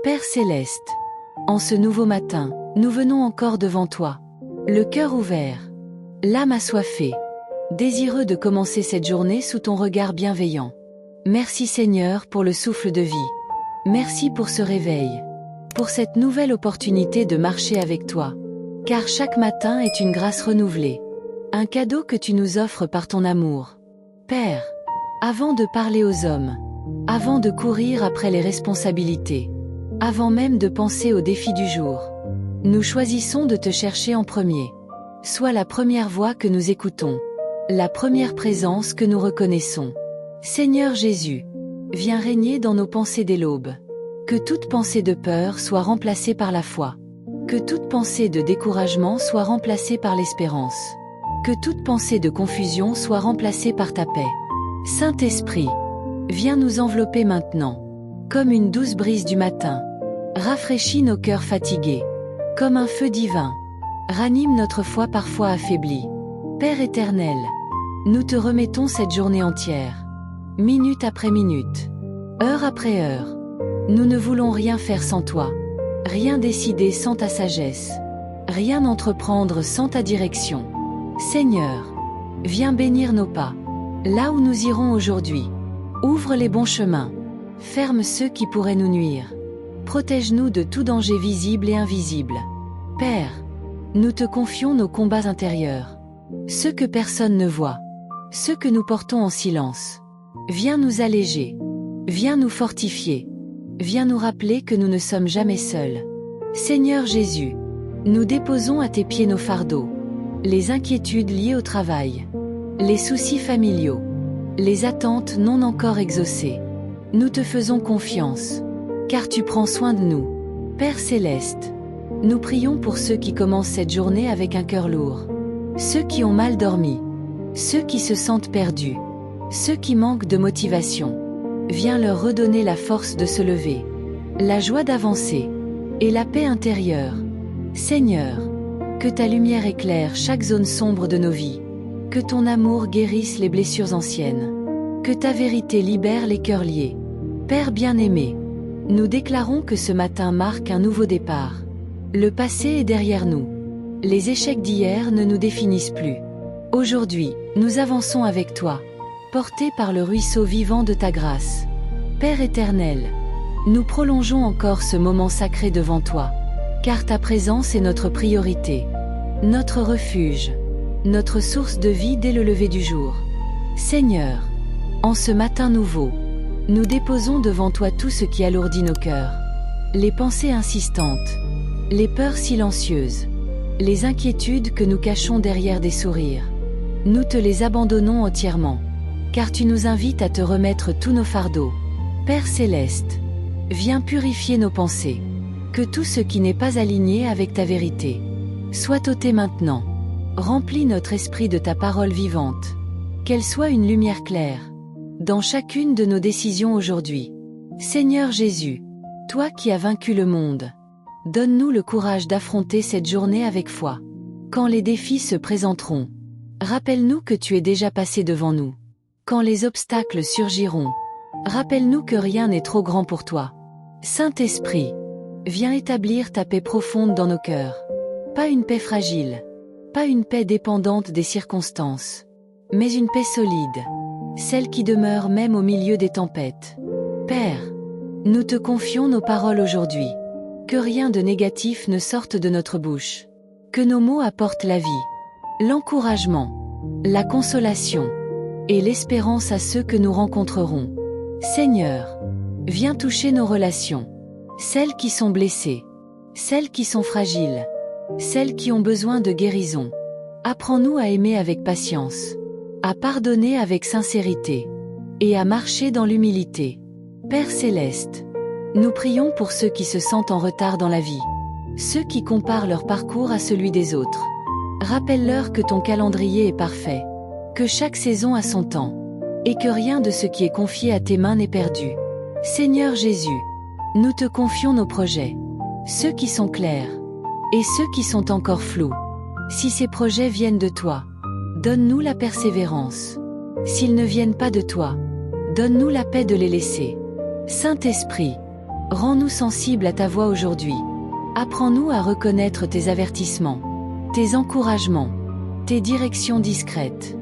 Père céleste, en ce nouveau matin, nous venons encore devant toi, le cœur ouvert, l'âme assoiffée, désireux de commencer cette journée sous ton regard bienveillant. Merci Seigneur pour le souffle de vie. Merci pour ce réveil, pour cette nouvelle opportunité de marcher avec toi. Car chaque matin est une grâce renouvelée, un cadeau que tu nous offres par ton amour. Père, avant de parler aux hommes, avant de courir après les responsabilités, avant même de penser aux défis du jour, nous choisissons de te chercher en premier. Sois la première voix que nous écoutons, la première présence que nous reconnaissons. Seigneur Jésus, viens régner dans nos pensées dès l'aube. Que toute pensée de peur soit remplacée par la foi. Que toute pensée de découragement soit remplacée par l'espérance. Que toute pensée de confusion soit remplacée par ta paix. Saint-Esprit, viens nous envelopper maintenant, comme une douce brise du matin. Rafraîchis nos cœurs fatigués, comme un feu divin. Ranime notre foi parfois affaiblie. Père éternel, nous te remettons cette journée entière. Minute après minute, heure après heure. Nous ne voulons rien faire sans toi, rien décider sans ta sagesse, rien entreprendre sans ta direction. Seigneur, viens bénir nos pas, là où nous irons aujourd'hui. Ouvre les bons chemins, ferme ceux qui pourraient nous nuire. Protège-nous de tout danger visible et invisible. Père, nous te confions nos combats intérieurs, ceux que personne ne voit, ceux que nous portons en silence. Viens nous alléger, viens nous fortifier, viens nous rappeler que nous ne sommes jamais seuls. Seigneur Jésus, nous déposons à tes pieds nos fardeaux, les inquiétudes liées au travail, les soucis familiaux, les attentes non encore exaucées. Nous te faisons confiance, car tu prends soin de nous. Père céleste, nous prions pour ceux qui commencent cette journée avec un cœur lourd, ceux qui ont mal dormi, ceux qui se sentent perdus, ceux qui manquent de motivation. Viens leur redonner la force de se lever, la joie d'avancer, et la paix intérieure. Seigneur, que ta lumière éclaire chaque zone sombre de nos vies, que ton amour guérisse les blessures anciennes, que ta vérité libère les cœurs liés. Père bien-aimé, nous déclarons que ce matin marque un nouveau départ. Le passé est derrière nous. Les échecs d'hier ne nous définissent plus. Aujourd'hui, nous avançons avec toi, portés par le ruisseau vivant de ta grâce. Père éternel, nous prolongeons encore ce moment sacré devant toi, car ta présence est notre priorité, notre refuge, notre source de vie dès le lever du jour. Seigneur, en ce matin nouveau, nous déposons devant toi tout ce qui alourdit nos cœurs, les pensées insistantes, les peurs silencieuses, les inquiétudes que nous cachons derrière des sourires. Nous te les abandonnons entièrement, car tu nous invites à te remettre tous nos fardeaux. Père céleste, viens purifier nos pensées, que tout ce qui n'est pas aligné avec ta vérité soit ôté maintenant. Remplis notre esprit de ta parole vivante, qu'elle soit une lumière claire dans chacune de nos décisions aujourd'hui. Seigneur Jésus, toi qui as vaincu le monde, donne-nous le courage d'affronter cette journée avec foi. Quand les défis se présenteront, rappelle-nous que tu es déjà passé devant nous. Quand les obstacles surgiront, rappelle-nous que rien n'est trop grand pour toi. Saint-Esprit, viens établir ta paix profonde dans nos cœurs. Pas une paix fragile, pas une paix dépendante des circonstances, mais une paix solide, celle qui demeure même au milieu des tempêtes. Père, nous te confions nos paroles aujourd'hui. Que rien de négatif ne sorte de notre bouche. Que nos mots apportent la vie, l'encouragement, la consolation et l'espérance à ceux que nous rencontrerons. Seigneur, viens toucher nos relations, celles qui sont blessées, celles qui sont fragiles, celles qui ont besoin de guérison. Apprends-nous à aimer avec patience, à pardonner avec sincérité et à marcher dans l'humilité. Père céleste, nous prions pour ceux qui se sentent en retard dans la vie, ceux qui comparent leur parcours à celui des autres. Rappelle-leur que ton calendrier est parfait, que chaque saison a son temps, et que rien de ce qui est confié à tes mains n'est perdu. Seigneur Jésus, nous te confions nos projets, ceux qui sont clairs, et ceux qui sont encore flous. Si ces projets viennent de toi, donne-nous la persévérance. S'ils ne viennent pas de toi, donne-nous la paix de les laisser. Saint-Esprit, Rends-nous sensibles à ta voix aujourd'hui. Apprends-nous à reconnaître tes avertissements, tes encouragements, tes directions discrètes.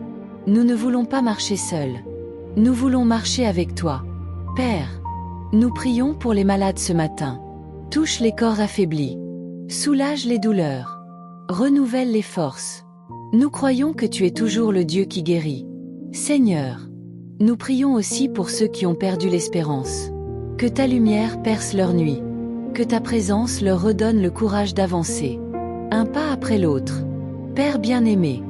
Nous ne voulons pas marcher seuls. Nous voulons marcher avec toi. Père, nous prions pour les malades ce matin. Touche les corps affaiblis. Soulage les douleurs. Renouvelle les forces. Nous croyons que tu es toujours le Dieu qui guérit. Seigneur, nous prions aussi pour ceux qui ont perdu l'espérance. Que ta lumière perce leur nuit. Que ta présence leur redonne le courage d'avancer. Un pas après l'autre. Père bien-aimé,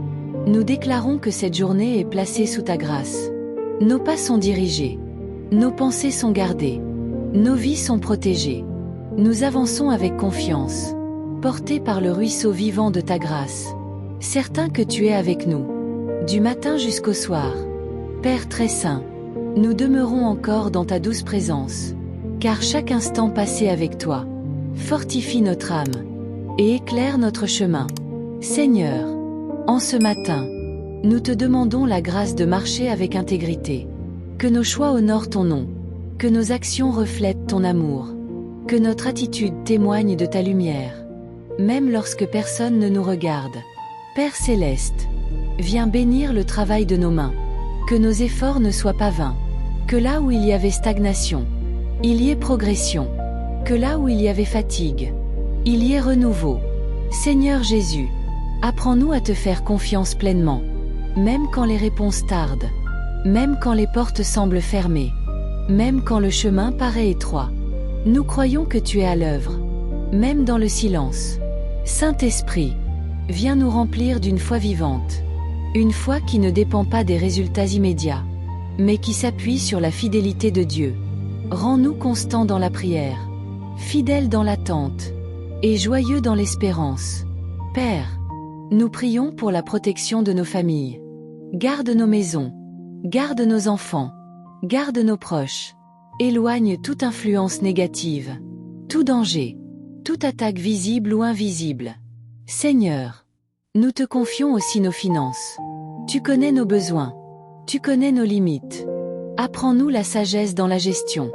nous déclarons que cette journée est placée sous ta grâce. Nos pas sont dirigés. Nos pensées sont gardées. Nos vies sont protégées. Nous avançons avec confiance, portés par le ruisseau vivant de ta grâce. Certains que tu es avec nous, du matin jusqu'au soir. Père très saint, nous demeurons encore dans ta douce présence, car chaque instant passé avec toi fortifie notre âme et éclaire notre chemin. Seigneur, en ce matin, nous te demandons la grâce de marcher avec intégrité. Que nos choix honorent ton nom, que nos actions reflètent ton amour, que notre attitude témoigne de ta lumière, même lorsque personne ne nous regarde. Père céleste, viens bénir le travail de nos mains, que nos efforts ne soient pas vains, que là où il y avait stagnation, il y ait progression, que là où il y avait fatigue, il y ait renouveau. Seigneur Jésus, apprends-nous à te faire confiance pleinement, même quand les réponses tardent, même quand les portes semblent fermées, même quand le chemin paraît étroit. Nous croyons que tu es à l'œuvre, même dans le silence. Saint-Esprit, viens nous remplir d'une foi vivante, une foi qui ne dépend pas des résultats immédiats, mais qui s'appuie sur la fidélité de Dieu. Rends-nous constants dans la prière, fidèles dans l'attente, et joyeux dans l'espérance. Père, nous prions pour la protection de nos familles. Garde nos maisons, garde nos enfants, garde nos proches. Éloigne toute influence négative, tout danger, toute attaque visible ou invisible. Seigneur, nous te confions aussi nos finances. Tu connais nos besoins, tu connais nos limites. Apprends-nous la sagesse dans la gestion,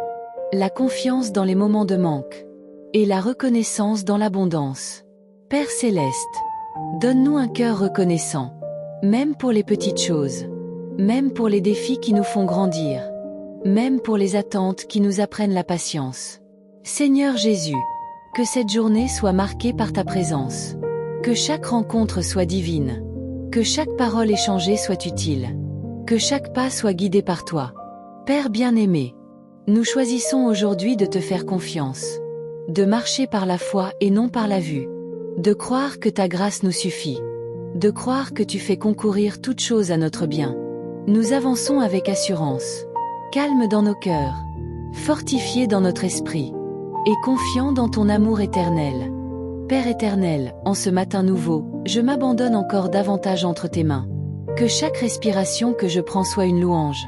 la confiance dans les moments de manque, et la reconnaissance dans l'abondance. Père céleste, donne-nous un cœur reconnaissant, même pour les petites choses, même pour les défis qui nous font grandir, même pour les attentes qui nous apprennent la patience. Seigneur Jésus, que cette journée soit marquée par ta présence, que chaque rencontre soit divine, que chaque parole échangée soit utile, que chaque pas soit guidé par toi. Père bien-aimé, nous choisissons aujourd'hui de te faire confiance, de marcher par la foi et non par la vue, de croire que ta grâce nous suffit, de croire que tu fais concourir toutes choses à notre bien. Nous avançons avec assurance, calme dans nos cœurs, fortifiés dans notre esprit, et confiants dans ton amour éternel. Père éternel, en ce matin nouveau, je m'abandonne encore davantage entre tes mains. Que chaque respiration que je prends soit une louange.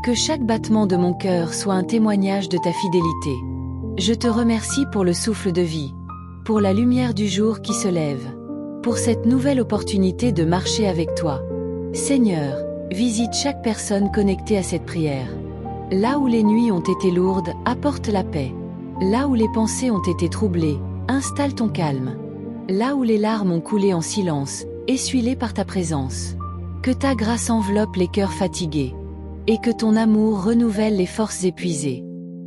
Que chaque battement de mon cœur soit un témoignage de ta fidélité. Je te remercie pour le souffle de vie, pour la lumière du jour qui se lève, pour cette nouvelle opportunité de marcher avec toi. Seigneur, visite chaque personne connectée à cette prière. Là où les nuits ont été lourdes, apporte la paix. Là où les pensées ont été troublées, installe ton calme. Là où les larmes ont coulé en silence, essuie-les par ta présence. Que ta grâce enveloppe les cœurs fatigués, et que ton amour renouvelle les forces épuisées.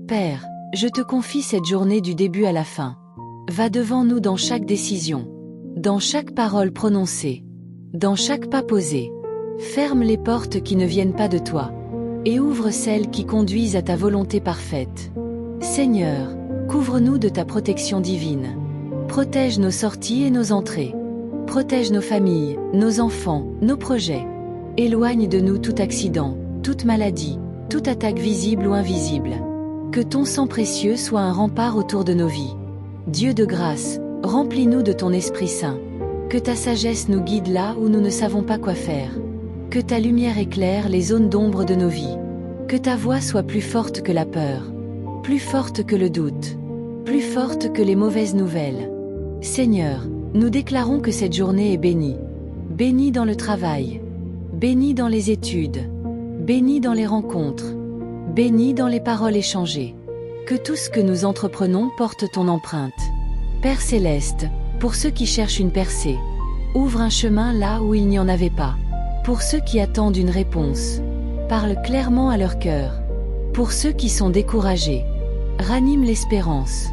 Père, je te confie cette journée du début à la fin. Va devant nous dans chaque décision, dans chaque parole prononcée, dans chaque pas posé. Ferme les portes qui ne viennent pas de toi, et ouvre celles qui conduisent à ta volonté parfaite. Seigneur, couvre-nous de ta protection divine. Protège nos sorties et nos entrées. Protège nos familles, nos enfants, nos projets. Éloigne de nous tout accident, toute maladie, toute attaque visible ou invisible. Que ton sang précieux soit un rempart autour de nos vies. Dieu de grâce, remplis-nous de ton Esprit Saint. Que ta sagesse nous guide là où nous ne savons pas quoi faire. Que ta lumière éclaire les zones d'ombre de nos vies. Que ta voix soit plus forte que la peur, plus forte que le doute, plus forte que les mauvaises nouvelles. Seigneur, nous déclarons que cette journée est bénie. Bénie dans le travail, bénie dans les études, bénie dans les rencontres, bénie dans les paroles échangées. Que tout ce que nous entreprenons porte ton empreinte. Père céleste, pour ceux qui cherchent une percée, ouvre un chemin là où il n'y en avait pas. Pour ceux qui attendent une réponse, parle clairement à leur cœur. Pour ceux qui sont découragés, ranime l'espérance.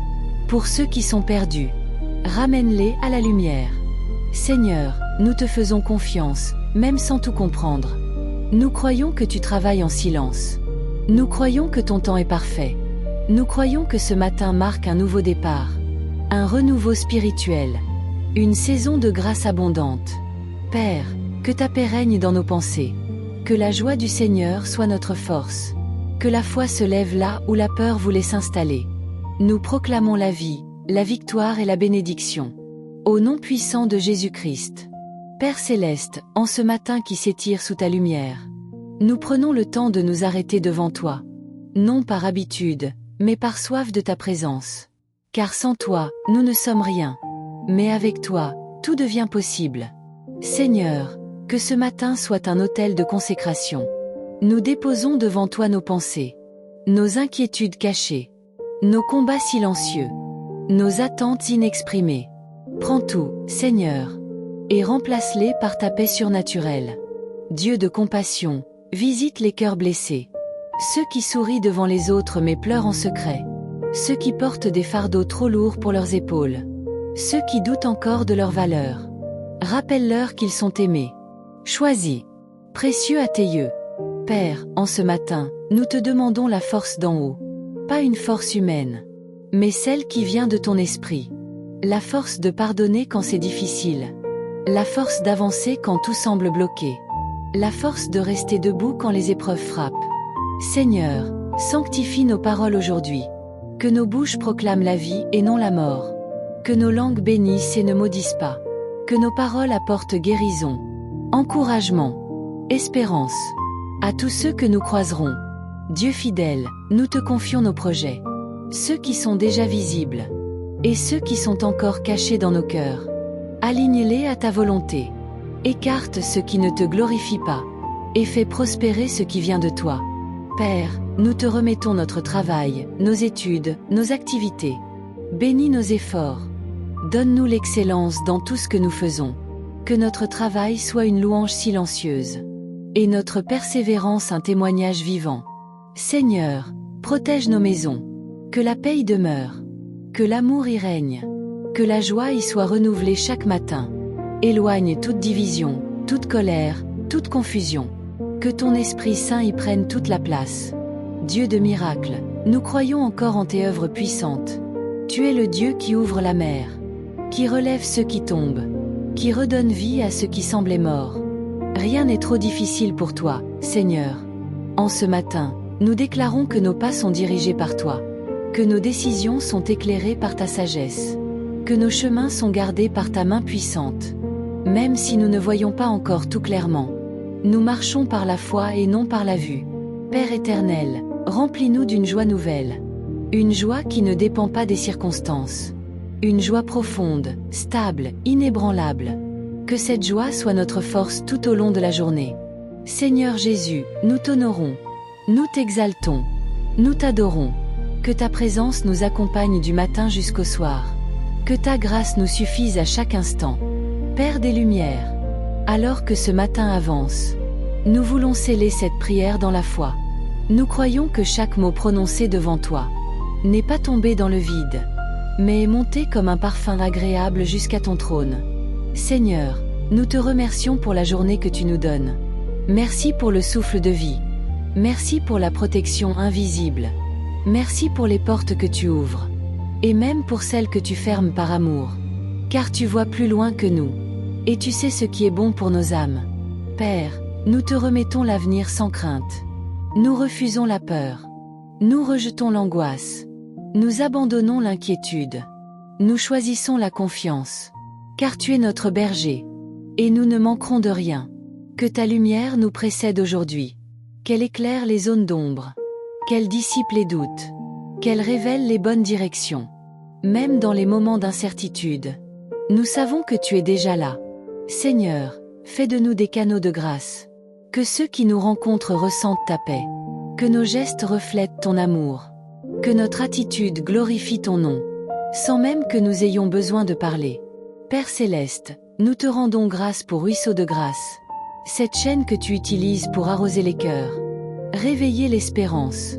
Pour ceux qui sont perdus, ramène-les à la lumière. Seigneur, nous te faisons confiance, même sans tout comprendre. Nous croyons que tu travailles en silence. Nous croyons que ton temps est parfait. Nous croyons que ce matin marque un nouveau départ, un renouveau spirituel, une saison de grâce abondante. Père, que ta paix règne dans nos pensées, que la joie du Seigneur soit notre force, que la foi se lève là où la peur voulait s'installer. Nous proclamons la vie, la victoire et la bénédiction. Au nom puissant de Jésus-Christ. Père céleste, en ce matin qui s'étire sous ta lumière, nous prenons le temps de nous arrêter devant toi, non par habitude, mais par soif de ta présence. Car sans toi, nous ne sommes rien. Mais avec toi, tout devient possible. Seigneur, que ce matin soit un autel de consécration. Nous déposons devant toi nos pensées, nos inquiétudes cachées, nos combats silencieux, nos attentes inexprimées. Prends tout, Seigneur, et remplace-les par ta paix surnaturelle. Dieu de compassion, visite les cœurs blessés, ceux qui sourient devant les autres mais pleurent en secret, ceux qui portent des fardeaux trop lourds pour leurs épaules, ceux qui doutent encore de leur valeur. Rappelle-leur qu'ils sont aimés, choisis, précieux à tes yeux. Père, en ce matin, nous te demandons la force d'en haut, pas une force humaine, mais celle qui vient de ton esprit. La force de pardonner quand c'est difficile, la force d'avancer quand tout semble bloqué, la force de rester debout quand les épreuves frappent. Seigneur, sanctifie nos paroles aujourd'hui, que nos bouches proclament la vie et non la mort, que nos langues bénissent et ne maudissent pas, que nos paroles apportent guérison, encouragement, espérance. À tous ceux que nous croiserons, Dieu fidèle, nous te confions nos projets, ceux qui sont déjà visibles, et ceux qui sont encore cachés dans nos cœurs. Aligne-les à ta volonté. Écarte ce qui ne te glorifie pas, et fais prospérer ce qui vient de toi. Père, nous te remettons notre travail, nos études, nos activités. Bénis nos efforts. Donne-nous l'excellence dans tout ce que nous faisons. Que notre travail soit une louange silencieuse, et notre persévérance un témoignage vivant. Seigneur, protège nos maisons. Que la paix y demeure. Que l'amour y règne. Que la joie y soit renouvelée chaque matin. Éloigne toute division, toute colère, toute confusion. Que ton Esprit Saint y prenne toute la place. Dieu de miracles, nous croyons encore en tes œuvres puissantes. Tu es le Dieu qui ouvre la mer, qui relève ceux qui tombent, qui redonne vie à ceux qui semblaient morts. Rien n'est trop difficile pour toi, Seigneur. En ce matin, nous déclarons que nos pas sont dirigés par toi, que nos décisions sont éclairées par ta sagesse, que nos chemins sont gardés par ta main puissante. Même si nous ne voyons pas encore tout clairement, nous marchons par la foi et non par la vue. Père éternel, remplis-nous d'une joie nouvelle, une joie qui ne dépend pas des circonstances, une joie profonde, stable, inébranlable. Que cette joie soit notre force tout au long de la journée. Seigneur Jésus, nous t'honorons, nous t'exaltons, nous t'adorons. Que ta présence nous accompagne du matin jusqu'au soir. Que ta grâce nous suffise à chaque instant. Père des Lumières, alors que ce matin avance, nous voulons sceller cette prière dans la foi. Nous croyons que chaque mot prononcé devant toi n'est pas tombé dans le vide, mais est monté comme un parfum agréable jusqu'à ton trône. Seigneur, nous te remercions pour la journée que tu nous donnes. Merci pour le souffle de vie. Merci pour la protection invisible. Merci pour les portes que tu ouvres. Et même pour celles que tu fermes par amour. Car tu vois plus loin que nous. Et tu sais ce qui est bon pour nos âmes. Père, nous te remettons l'avenir sans crainte. Nous refusons la peur. Nous rejetons l'angoisse. Nous abandonnons l'inquiétude. Nous choisissons la confiance. Car tu es notre berger. Et nous ne manquerons de rien. Que ta lumière nous précède aujourd'hui. Qu'elle éclaire les zones d'ombre. Qu'elle dissipe les doutes. Qu'elle révèle les bonnes directions. Même dans les moments d'incertitude. Nous savons que tu es déjà là. Seigneur, fais de nous des canaux de grâce. Que ceux qui nous rencontrent ressentent ta paix. Que nos gestes reflètent ton amour. Que notre attitude glorifie ton nom, sans même que nous ayons besoin de parler. Père céleste, nous te rendons grâce pour Ruisseau de Grâce, cette chaîne que tu utilises pour arroser les cœurs, réveiller l'espérance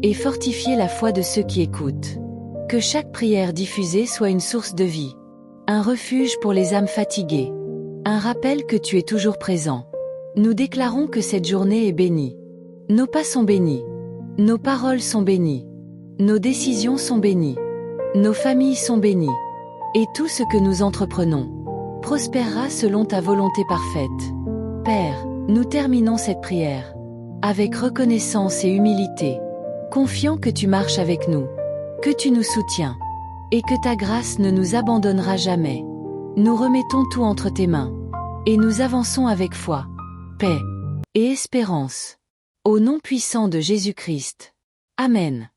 et fortifier la foi de ceux qui écoutent. Que chaque prière diffusée soit une source de vie, un refuge pour les âmes fatiguées, un rappel que tu es toujours présent. Nous déclarons que cette journée est bénie. Nos pas sont bénis. Nos paroles sont bénies. Nos décisions sont bénies. Nos familles sont bénies. Et tout ce que nous entreprenons prospérera selon ta volonté parfaite. Père, nous terminons cette prière avec reconnaissance et humilité, confiant que tu marches avec nous, que tu nous soutiens, et que ta grâce ne nous abandonnera jamais. Nous remettons tout entre tes mains, et nous avançons avec foi, paix et espérance. Au nom puissant de Jésus-Christ. Amen.